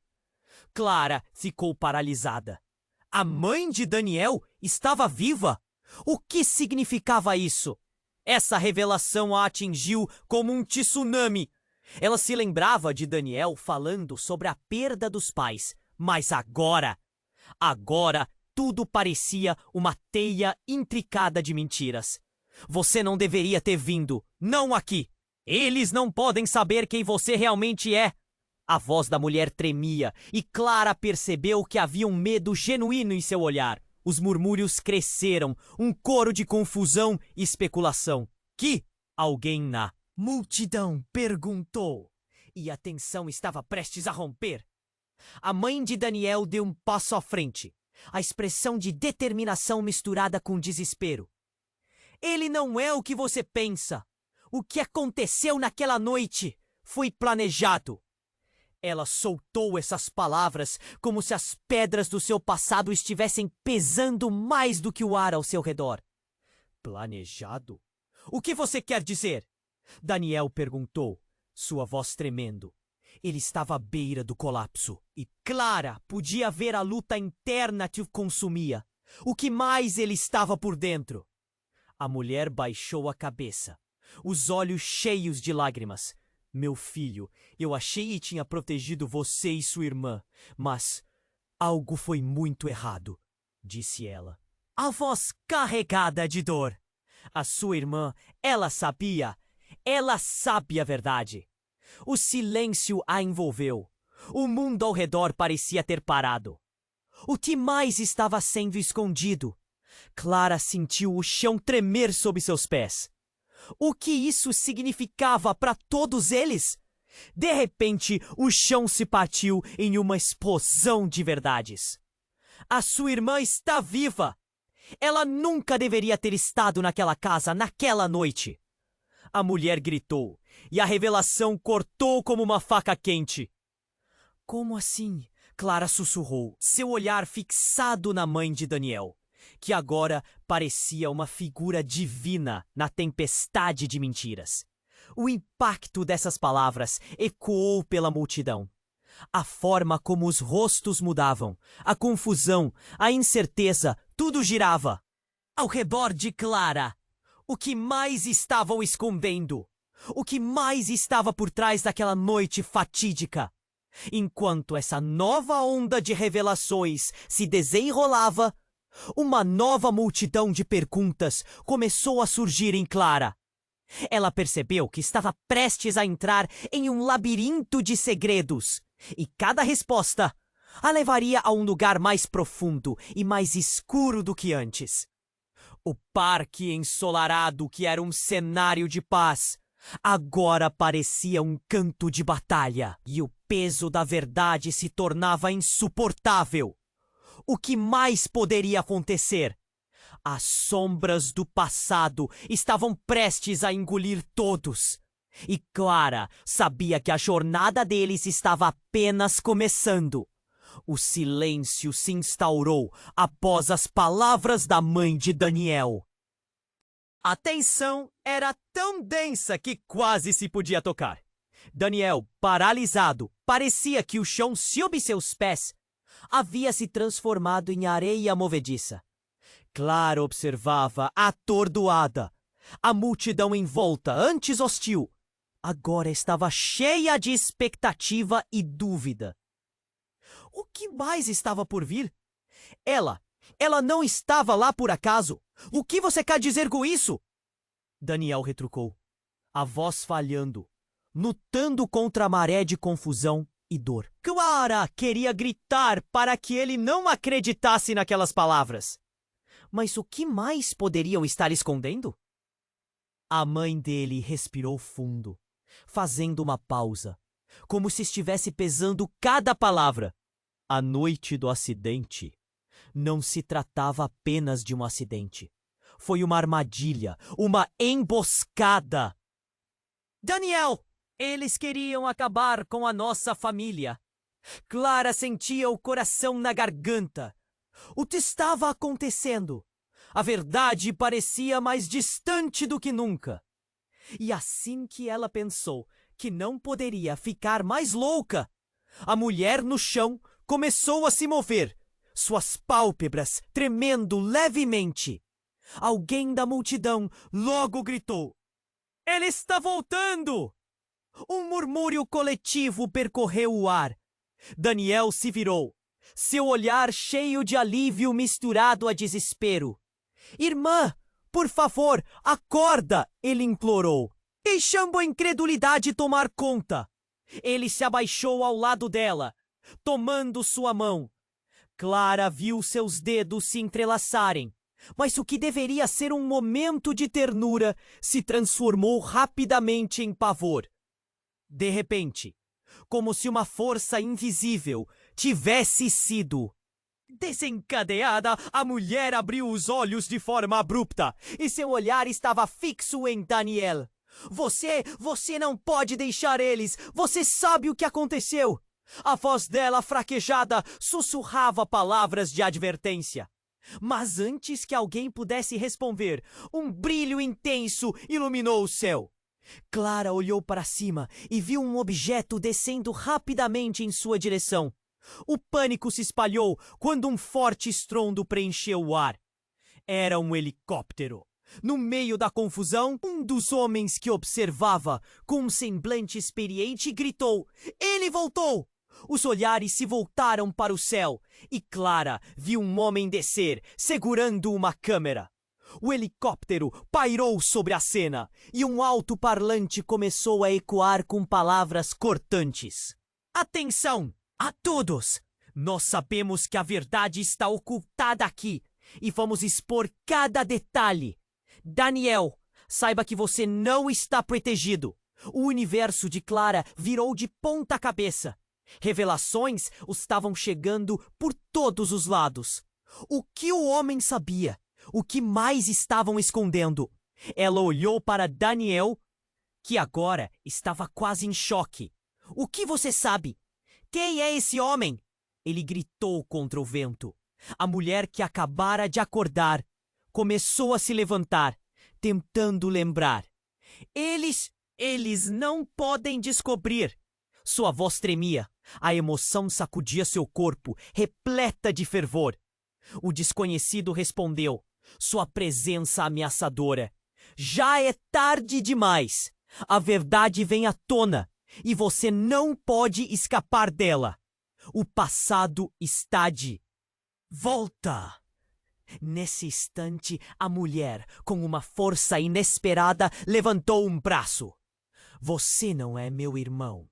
Clara ficou paralisada. A mãe de Daniel estava viva? O que significava isso? Essa revelação a atingiu como um tsunami. Ela se lembrava de Daniel falando sobre a perda dos pais, mas agora tudo parecia uma teia intricada de mentiras. Você não deveria ter vindo, não aqui. Eles não podem saber quem você realmente é. A voz da mulher tremia e Clara percebeu que havia um medo genuíno em seu olhar. Os murmúrios cresceram, um coro de confusão e especulação. Que alguém na multidão perguntou, e a tensão estava prestes a romper. A mãe de Daniel deu um passo à frente, a expressão de determinação misturada com desespero. Ele não é o que você pensa. O que aconteceu naquela noite foi planejado. Ela soltou essas palavras como se as pedras do seu passado estivessem pesando mais do que o ar ao seu redor. Planejado? O que você quer dizer? Daniel perguntou, sua voz tremendo. Ele estava à beira do colapso e Clara podia ver a luta interna que o consumia. O que mais ele estava por dentro? A mulher baixou a cabeça, os olhos cheios de lágrimas. Meu filho, eu achei que tinha protegido você e sua irmã, mas algo foi muito errado, disse ela. A voz carregada de dor. A sua irmã, ela sabe a verdade. O silêncio a envolveu. O mundo ao redor parecia ter parado. O que mais estava sendo escondido? Clara sentiu o chão tremer sob seus pés. O que isso significava para todos eles? De repente, o chão se partiu em uma explosão de verdades. A sua irmã está viva! Ela nunca deveria ter estado naquela casa naquela noite. A mulher gritou, e a revelação cortou como uma faca quente. Como assim? Clara sussurrou, seu olhar fixado na mãe de Daniel, que agora parecia uma figura divina na tempestade de mentiras. O impacto dessas palavras ecoou pela multidão. A forma como os rostos mudavam, a confusão, a incerteza, tudo girava. Ao redor de Clara, o que mais estavam escondendo? O que mais estava por trás daquela noite fatídica? Enquanto essa nova onda de revelações se desenrolava, uma nova multidão de perguntas começou a surgir em Clara. Ela percebeu que estava prestes a entrar em um labirinto de segredos, e cada resposta a levaria a um lugar mais profundo e mais escuro do que antes. O parque ensolarado, que era um cenário de paz, agora parecia um campo de batalha, e o peso da verdade se tornava insuportável. O que mais poderia acontecer? As sombras do passado estavam prestes a engolir todos. E Clara sabia que a jornada deles estava apenas começando. O silêncio se instaurou após as palavras da mãe de Daniel. A tensão era tão densa que quase se podia tocar. Daniel, paralisado, parecia que o chão sob seus pés havia se transformado em areia movediça. Clara observava, atordoada. A multidão em volta, antes hostil, agora estava cheia de expectativa e dúvida. O que mais estava por vir? Ela não estava lá por acaso. O que você quer dizer com isso? Daniel retrucou, a voz falhando. lutando contra a maré de confusão e dor. Clara queria gritar para que ele não acreditasse naquelas palavras. Mas o que mais poderiam estar escondendo? A mãe dele respirou fundo, fazendo uma pausa, como se estivesse pesando cada palavra. A noite do acidente não se tratava apenas de um acidente. Foi uma armadilha, uma emboscada. Daniel! Eles queriam acabar com a nossa família. Clara sentia o coração na garganta. O que estava acontecendo? A verdade parecia mais distante do que nunca. E assim que ela pensou que não poderia ficar mais louca, a mulher no chão começou a se mover, suas pálpebras tremendo levemente. Alguém da multidão logo gritou: "Ele está voltando!" Um murmúrio coletivo percorreu o ar. Daniel se virou, seu olhar cheio de alívio misturado a desespero. "Irmã, por favor, acorda!" ele implorou, deixando a incredulidade tomar conta. Ele se abaixou ao lado dela, tomando sua mão. Clara viu seus dedos se entrelaçarem, mas o que deveria ser um momento de ternura se transformou rapidamente em pavor. De repente, como se uma força invisível tivesse sido desencadeada, a mulher abriu os olhos de forma abrupta e seu olhar estava fixo em Daniel. Você não pode deixar eles! Você sabe o que aconteceu!" A voz dela, fraquejada, sussurrava palavras de advertência. Mas antes que alguém pudesse responder, um brilho intenso iluminou o céu. Clara olhou para cima e viu um objeto descendo rapidamente em sua direção. O pânico se espalhou quando um forte estrondo preencheu o ar. Era um helicóptero. No meio da confusão, um dos homens que observava, com um semblante experiente, gritou: "Ele voltou!" Os olhares se voltaram para o céu e Clara viu um homem descer, segurando uma câmera. O helicóptero pairou sobre a cena e um alto-parlante começou a ecoar com palavras cortantes. "Atenção a todos! Nós sabemos que a verdade está ocultada aqui e vamos expor cada detalhe. Daniel, saiba que você não está protegido. O universo de Clara virou de ponta cabeça. Revelações estavam chegando por todos os lados. O que o homem sabia? O que mais estavam escondendo?" Ela olhou para Daniel, que agora estava quase em choque. "O que você sabe? Quem é esse homem?" Ele gritou contra o vento. A mulher, que acabara de acordar, começou a se levantar, tentando lembrar. Eles não podem descobrir." Sua voz tremia. A emoção sacudia seu corpo, repleta de fervor. O desconhecido respondeu, sua presença ameaçadora: "Já é tarde demais. A verdade vem à tona e você não pode escapar dela. O passado está de volta." Nesse instante, a mulher, com uma força inesperada, levantou um braço. "Você não é meu irmão,"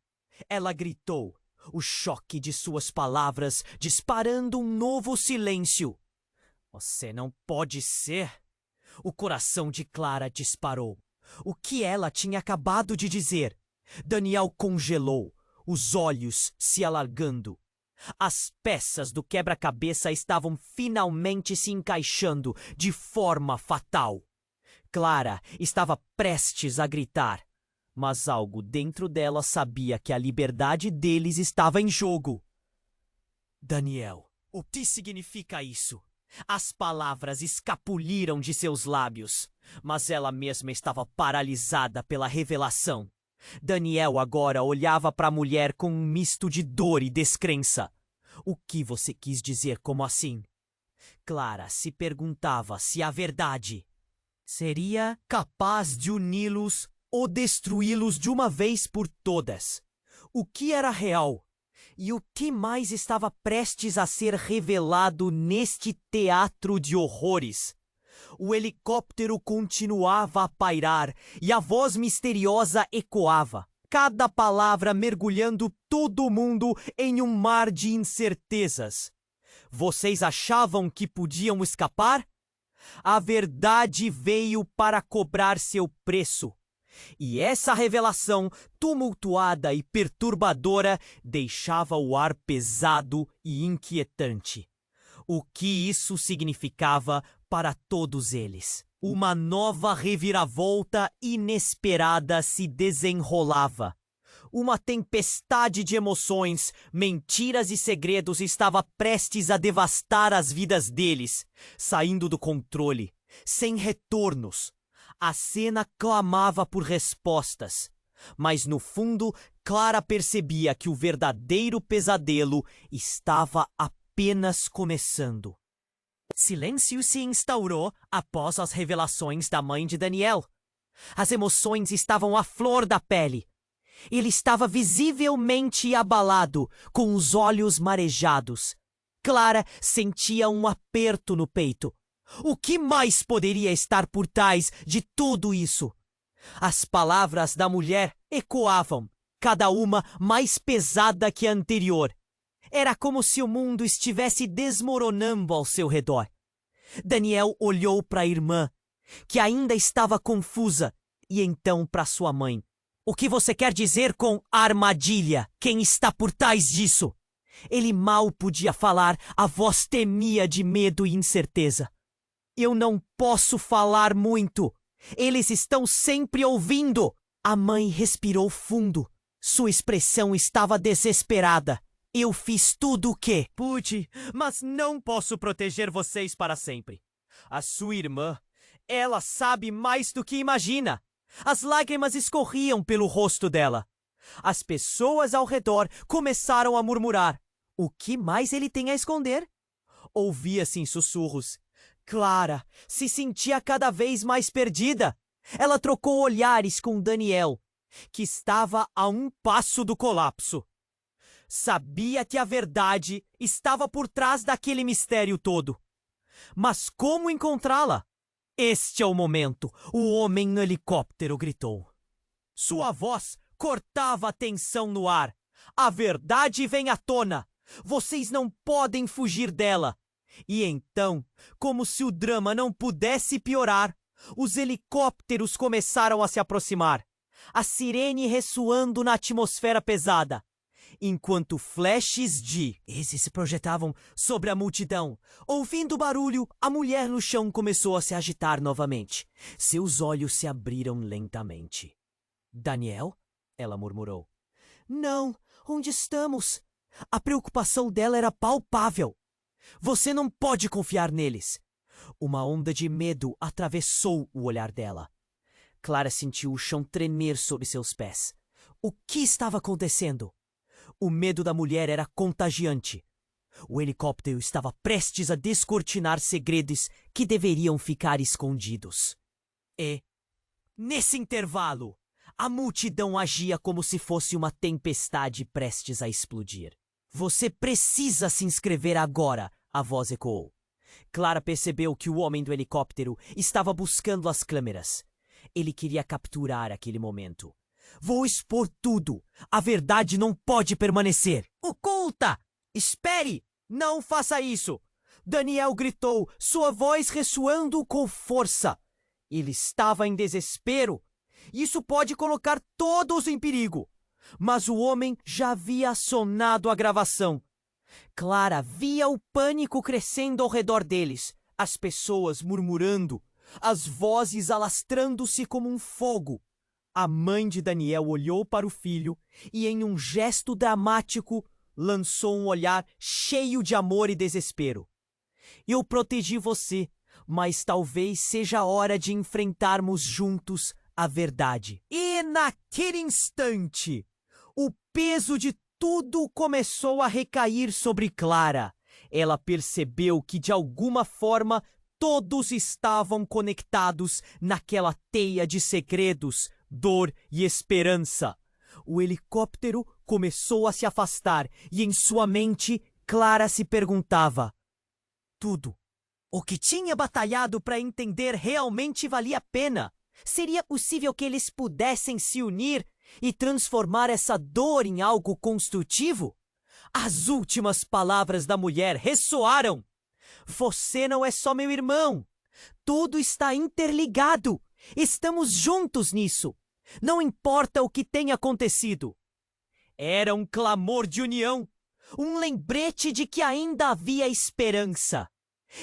ela gritou, o choque de suas palavras disparando um novo silêncio. "Você não pode ser." O coração de Clara disparou. O que ela tinha acabado de dizer? Daniel congelou, os olhos se alargando. As peças do quebra-cabeça estavam finalmente se encaixando de forma fatal. Clara estava prestes a gritar, mas algo dentro dela sabia que a liberdade deles estava em jogo. "Daniel, o que significa isso?" As palavras escapuliram de seus lábios, mas ela mesma estava paralisada pela revelação. Daniel agora olhava para a mulher com um misto de dor e descrença. "O que você quis dizer como assim?" Clara se perguntava se a verdade seria capaz de uni-los ou destruí-los de uma vez por todas. O que era real? E o que mais estava prestes a ser revelado neste teatro de horrores? O helicóptero continuava a pairar e a voz misteriosa ecoava. cada palavra mergulhando todo mundo em um mar de incertezas. Vocês achavam que podiam escapar? A verdade veio para cobrar seu preço. E essa revelação, tumultuada e perturbadora, deixava o ar pesado e inquietante. O que isso significava para todos eles? Uma nova reviravolta inesperada se desenrolava. Uma tempestade de emoções, mentiras e segredos estava prestes a devastar as vidas deles, saindo do controle, sem retornos. A cena clamava por respostas, mas no fundo, Clara percebia que o verdadeiro pesadelo estava apenas começando. Silêncio se instaurou após as revelações da mãe de Daniel. As emoções estavam à flor da pele. Ele estava visivelmente abalado, com os olhos marejados. Clara sentia um aperto no peito. O que mais poderia estar por trás de tudo isso? As palavras da mulher ecoavam, cada uma mais pesada que a anterior. Era como se o mundo estivesse desmoronando ao seu redor. Daniel olhou para a irmã, que ainda estava confusa, e então para sua mãe. O que você quer dizer com armadilha? Quem está por trás disso? Ele mal podia falar, a voz tremia de medo e incerteza. Eu não posso falar muito. Eles estão sempre ouvindo. A mãe respirou fundo. Sua expressão estava desesperada. Eu fiz tudo o que pude, mas não posso proteger vocês para sempre. A sua irmã, ela sabe mais do que imagina. As lágrimas escorriam pelo rosto dela. As pessoas ao redor começaram a murmurar. O que mais ele tem a esconder? Ouvia-se em sussurros. Clara se sentia cada vez mais perdida. Ela trocou olhares com Daniel, que estava a um passo do colapso. Sabia que a verdade estava por trás daquele mistério todo. Mas como encontrá-la? Este é o momento. O homem no helicóptero gritou. Sua voz cortava a tensão no ar. A verdade vem à tona. Vocês não podem fugir dela. E então, como se o drama não pudesse piorar, os helicópteros começaram a se aproximar, a sirene ressoando na atmosfera pesada, enquanto flashes de se projetavam sobre a multidão. Ouvindo o barulho, a mulher no chão começou a se agitar novamente. Seus olhos se abriram lentamente. Daniel? Ela murmurou. Não, onde estamos? A preocupação dela era palpável. Você não pode confiar neles. Uma onda de medo atravessou o olhar dela. Clara sentiu o chão tremer sob seus pés. O que estava acontecendo? O medo da mulher era contagiante. O helicóptero estava prestes a descortinar segredos que deveriam ficar escondidos. E, nesse intervalo, a multidão agia como se fosse uma tempestade prestes a explodir. Você precisa se inscrever agora, a voz ecoou. Clara percebeu que o homem do helicóptero estava buscando as câmeras. Ele queria capturar aquele momento. Vou expor tudo. A verdade não pode permanecer. Oculta! Espere! Não faça isso! Daniel gritou, sua voz ressoando com força. Ele estava em desespero. Isso pode colocar todos em perigo. Mas o homem já havia acionado a gravação. Clara via o pânico crescendo ao redor deles, as pessoas murmurando, as vozes alastrando-se como um fogo. A mãe de Daniel olhou para o filho e, em um gesto dramático, lançou um olhar cheio de amor e desespero. Eu protegi você, mas talvez seja a hora de enfrentarmos juntos a verdade. E naquele instante, o peso de tudo começou a recair sobre Clara. Ela percebeu que, de alguma forma, todos estavam conectados naquela teia de segredos, dor e esperança. O helicóptero começou a se afastar e, em sua mente, Clara se perguntava: tudo o que tinha batalhado para entender realmente valia a pena? Seria possível que eles pudessem se unir e transformar essa dor em algo construtivo? As últimas palavras da mulher ressoaram. Você não é só meu irmão. Tudo está interligado. Estamos juntos nisso. Não importa o que tenha acontecido. Era um clamor de união, um lembrete de que ainda havia esperança.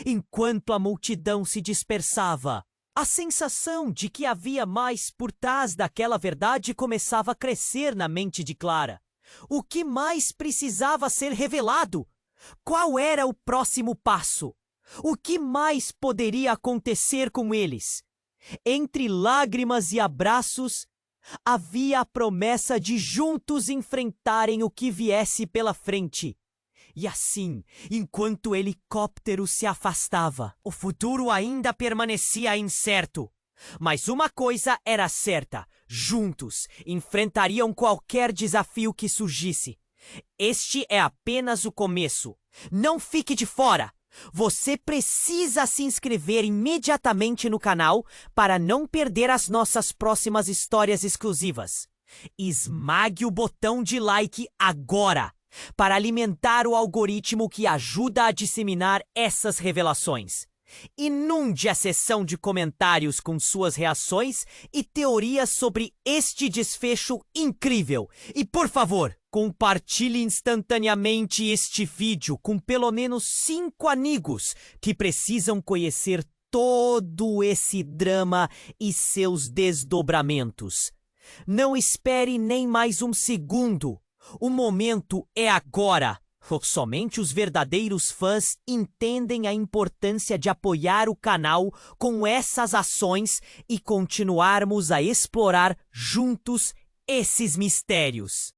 Enquanto a multidão se dispersava, a sensação de que havia mais por trás daquela verdade começava a crescer na mente de Clara. O que mais precisava ser revelado? Qual era o próximo passo? O que mais poderia acontecer com eles? Entre lágrimas e abraços, havia a promessa de juntos enfrentarem o que viesse pela frente. E assim, enquanto o helicóptero se afastava, o futuro ainda permanecia incerto. Mas uma coisa era certa: juntos enfrentariam qualquer desafio que surgisse. Este é apenas o começo. Não fique de fora! Você precisa se inscrever imediatamente no canal para não perder as nossas próximas histórias exclusivas. Esmague o botão de like agora para alimentar o algoritmo que ajuda a disseminar essas revelações. Inunde a seção de comentários com suas reações e teorias sobre este desfecho incrível. E, por favor, compartilhe instantaneamente este vídeo com pelo menos 5 amigos que precisam conhecer todo esse drama e seus desdobramentos. Não espere nem mais um segundo. O momento é agora. Somente os verdadeiros fãs entendem a importância de apoiar o canal com essas ações e continuarmos a explorar juntos esses mistérios.